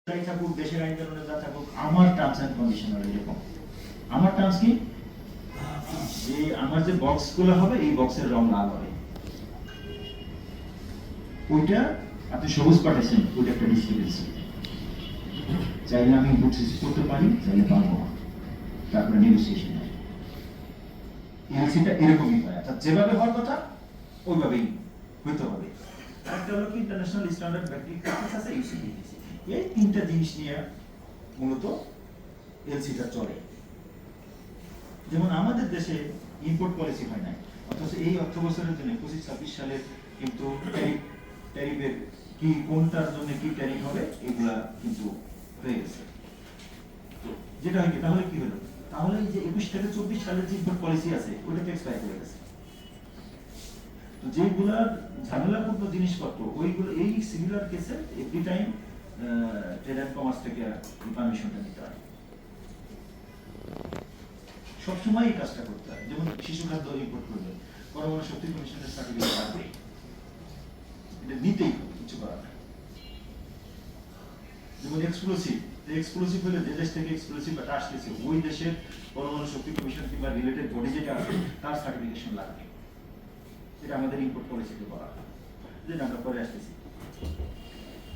থাকুক, দেশের আইন কানুনে যা থাকুক, আমার টার্মস এন্ড কন্ডিশন হলো এরকম। আমার টার্মস কি, যে আমার যে বক্সগুলো হবে এই বক্সের রং লাল হবে, ওইটা আপনি সবুজ পাঠাচ্ছেন, ওইটা একটা ডিস্ট্রিবিউশন। চাইলে আমি ইনপুট করতে পারি, চাইলে পারবো না, তারপরে নেগোসিয়েশন হয়। এলসিটা এরকমই হয়, অর্থাৎ যেভাবে হওয়ার কথা ওইভাবেই হইতে হবে। একটা হলো কি ইন্টারন্যাশনাল স্ট্যান্ডার্ড ব্যাংকিং প্র্যাকটিস আছে, ইউসিবিসি। এই তিনটা জিনিস নিয়ে মূলত এলসিটা চলে। যেমন আমাদের দেশে ইম্পোর্ট পলিসি হয় নাই, অথচ এই অর্থ বছরের জন্য 25-26 সালে কিন্তু ট্যারিফের কি, কোনটার জন্য কি ট্যারিফ হবে, এগুলা কিন্তু হয়ে গেছে। তো যেটা হয় কি, তাহলে কি হলো, তাহলে এই যে 21 থেকে 24 সালের যে ইম্পোর্ট পলিসি আছে ওইটা তো এক্সপায়ার হয়ে গেছে। তো যেগুলার ঝামেলাপূর্ণ জিনিসপত্র, ওইগুলো এই সিমিলার কেসে every time trade and commerce থেকে পারমিশনটা নিতে হয়, সবসময় এই কাজটা করতে হয়। যেমন শিশু খাদ্য ইম্পোর্ট করবে, পরমাণু শক্তি কমিশনের সার্টিফিকেট লাগবে, এটা নিতেই হবে, কিছু করার নাই। যেমন এক্সক্লুসিভ হলে যে দেশ থেকে এক্সক্লুসিভটা আসতেছে ওই দেশের পরমাণু শক্তি কমিশন কিংবা রিলেটেড বডি যেটা আছে তার সার্টিফিকেশন লাগবে। এটা আমাদের ইম্পোর্ট পলিসিতে বলা, যেটা আমরা পরে আসতেছি।